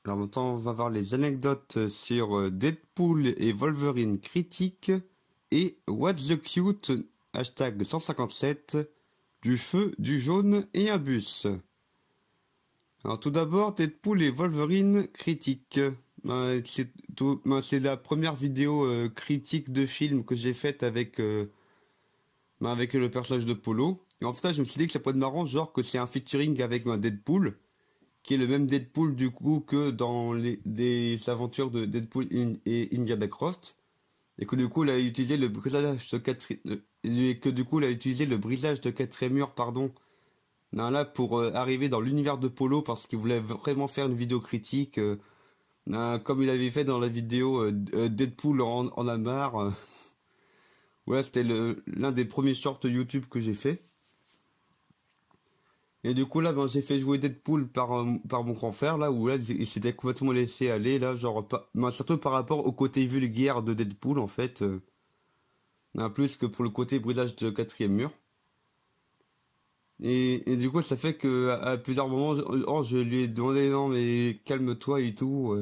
Alors maintenant, on va voir les anecdotes sur Deadpool et Wolverine critique et What's the Cute, hashtag 157, du feu, du jaune et un bus. Alors tout d'abord, Deadpool et Wolverine critique. C'est la première vidéo critique de film que j'ai faite avec le personnage de Polo. Et en fait, je me suis dit que ça pourrait être marrant, genre que c'est un featuring avec Deadpool, qui est le même Deadpool du coup que dans des aventures de et Indiana Croft, et que du coup il a utilisé le brisage de quatrième mur, pardon, là pour arriver dans l'univers de Polo parce qu'il voulait vraiment faire une vidéo critique, comme il avait fait dans la vidéo Deadpool en a marre. Ouais, c'était l'un des premiers shorts YouTube que j'ai fait. Et du coup là, j'ai fait jouer Deadpool par mon grand frère là, où là il s'était complètement laissé aller là, genre surtout par rapport au côté vulgaire de Deadpool en fait, plus que pour le côté brisage de quatrième mur. Et du coup ça fait que à plusieurs moments, je lui ai demandé non mais calme-toi et tout,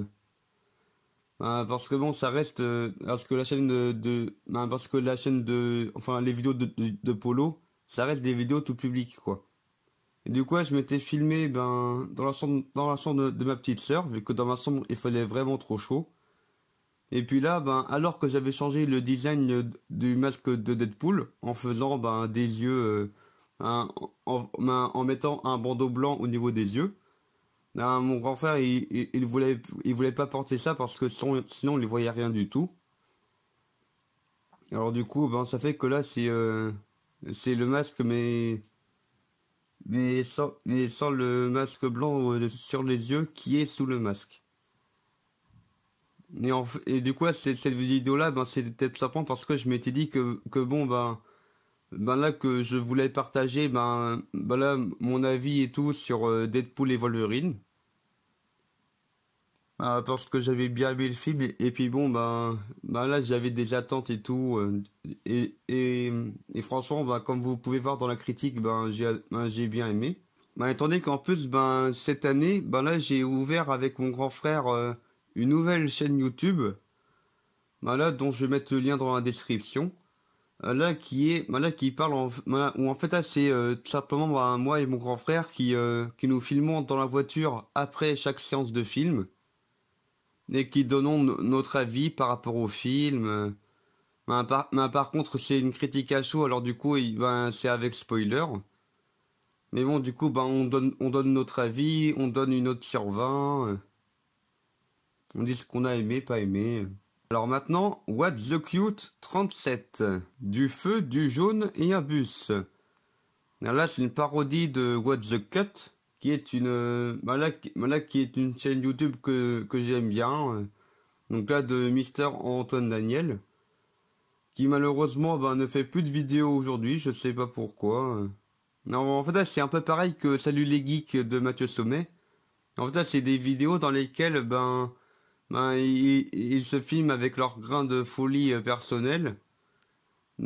parce que bon ça reste, parce que la chaîne parce que la chaîne enfin les vidéos de Polo, ça reste des vidéos tout public quoi. Et du coup, ouais, je m'étais filmé dans la chambre de ma petite sœur, vu que dans ma chambre il faisait vraiment trop chaud. Et puis là, alors que j'avais changé le design du masque de Deadpool, en faisant des yeux, en mettant un bandeau blanc au niveau des yeux, mon grand frère il voulait pas porter ça parce que sinon il voyait rien du tout. Alors du coup, ça fait que là c'est le masque mais sans le masque blanc sur les yeux qui est sous le masque. Et du coup, cette vidéo-là, c'était tout simplement parce que je m'étais dit que bon, là, que je voulais partager, là, mon avis et tout sur Deadpool et Wolverine. Parce que j'avais bien aimé le film, et puis bon, là, j'avais des attentes et tout. Et franchement, comme vous pouvez voir dans la critique, j'ai bien aimé. Étant donné qu'en plus, cette année, là, j'ai ouvert avec mon grand frère une nouvelle chaîne YouTube, là, dont je vais mettre le lien dans la description, qui parle où en fait, là, c'est tout simplement moi et mon grand frère qui nous filmons dans la voiture après chaque séance de film et qui donnons notre avis par rapport au film. Par contre, c'est une critique à chaud, alors du coup, c'est avec spoiler. Mais bon, du coup, on donne notre avis, on donne une note sur 20, on dit ce qu'on a aimé, pas aimé. Alors maintenant, What's the Cute 37, du feu, du jaune et un bus. Alors là, c'est une parodie de What's the Cut, qui est qui est une chaîne YouTube que j'aime bien. Donc là, de Mister Antoine Daniel, qui malheureusement, ne fait plus de vidéos aujourd'hui, je sais pas pourquoi. Non, en fait, là, c'est un peu pareil que Salut les geeks de Mathieu Sommet. En fait, là, c'est des vidéos dans lesquelles, ils se filment avec leur grain de folie personnel,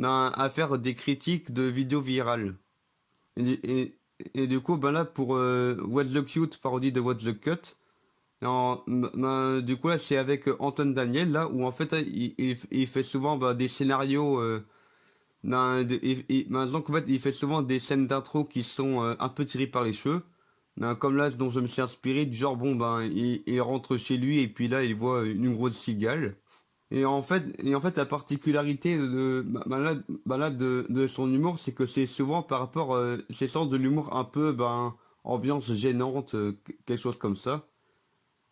à faire des critiques de vidéos virales. Et, et du coup, là, pour What's the Cute, parodie de What's the Cut, du coup, là, c'est avec Antoine Daniel, là, où en fait, il fait souvent des scénarios. Donc, en fait, il fait souvent des scènes d'intro qui sont un peu tirées par les cheveux. Comme là, dont je me suis inspiré, du genre, il rentre chez lui et puis là, il voit une grosse cigale. Et en fait, la particularité de son humour, c'est que c'est souvent par rapport, c'est sens de l'humour un peu, ambiance gênante, quelque chose comme ça.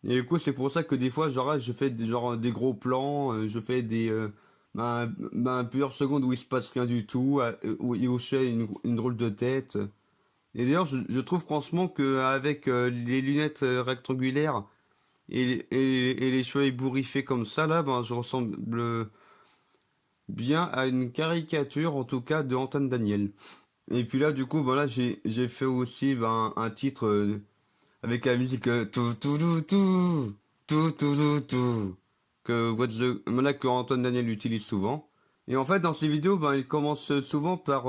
Et du coup, c'est pour ça que des fois, genre, là, je fais des gros plans, je fais plusieurs secondes où il se passe rien du tout, où je fais une drôle de tête. Et d'ailleurs, je trouve franchement que avec les lunettes rectangulaires et les cheveux ébouriffés comme ça, là, je ressemble bien à une caricature, en tout cas, de Antoine Daniel. Et puis là, du coup, là, j'ai fait aussi un titre avec la musique tout tout tout tout tout tout tout tout que Antoine Daniel utilise souvent. Et en fait, dans ces vidéos, il commence souvent par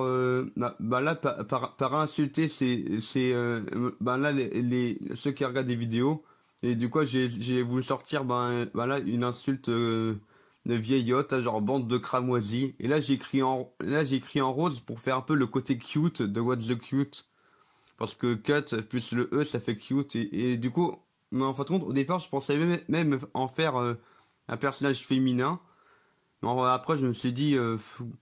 par insulter là ceux qui regardent des vidéos Et du coup, j'ai voulu sortir, là, une insulte de vieillotte, là, genre bande de cramoisis. Et là, j'ai écrit en rose pour faire un peu le côté cute de What's the Cute. Parce que cut plus le E, ça fait cute. Et du coup, mais en fin de compte, au départ, je pensais même en faire un personnage féminin. Non, après, je me suis dit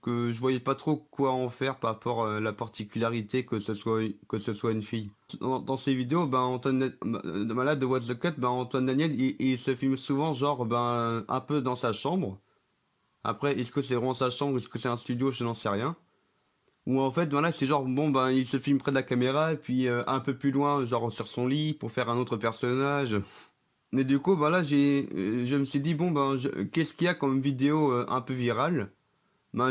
que je voyais pas trop quoi en faire par rapport à la particularité que ce soit une fille. Dans ces vidéos, malade de What the Cut, Antoine Daniel, il se filme souvent, genre, un peu dans sa chambre. Après, est-ce que c'est vraiment sa chambre, est-ce que c'est un studio, je n'en sais rien. Ou en fait, voilà, c'est genre, il se filme près de la caméra, et puis un peu plus loin, genre sur son lit, pour faire un autre personnage. Mais du coup, je me suis dit, qu'est-ce qu'il y a comme vidéo un peu virale?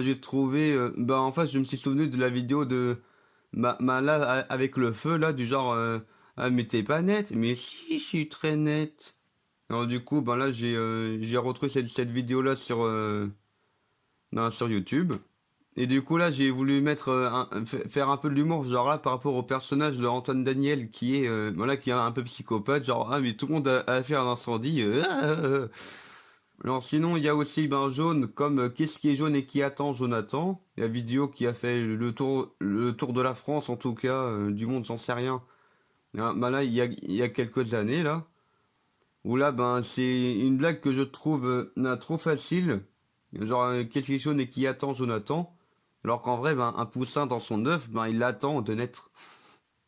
J'ai trouvé, en fait, je me suis souvenu de la vidéo de, là, avec le feu, là, du genre, ah, mais t'es pas net, mais si, je suis très net. Alors, du coup, là, j'ai retrouvé cette vidéo-là sur YouTube. Et du coup, là, j'ai voulu mettre, faire un peu de l'humour, genre là, par rapport au personnage de Antoine Daniel, qui est un peu psychopathe, genre, ah, mais tout le monde a fait un incendie, Alors sinon, il y a aussi Jaune, comme qu'est-ce qui est jaune et qui attend Jonathan. La vidéo qui a fait le tour de la France, en tout cas, du monde, j'en sais rien. Là, il y a quelques années, là. Où là, c'est une blague que je trouve trop facile. Genre, qu'est-ce qui est jaune et qui attend Jonathan. Alors qu'en vrai, un poussin dans son œuf, il l'attend de naître.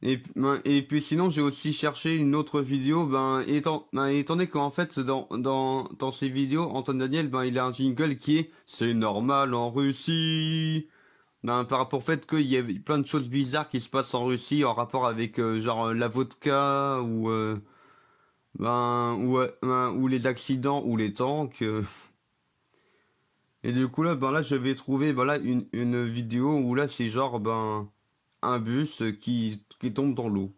Et puis sinon, j'ai aussi cherché une autre vidéo, étant donné qu'en fait, dans ces vidéos, Antoine Daniel, il a un jingle qui est «C'est normal en Russie». Par rapport au fait qu'il y a plein de choses bizarres qui se passent en Russie en rapport avec, la vodka, ou les accidents, ou les tanks. Et du coup, là, je vais trouver, une vidéo où là, c'est genre, un bus qui tombe dans l'eau.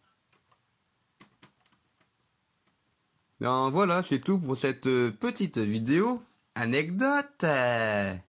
Voilà, c'est tout pour cette petite vidéo. Anecdote.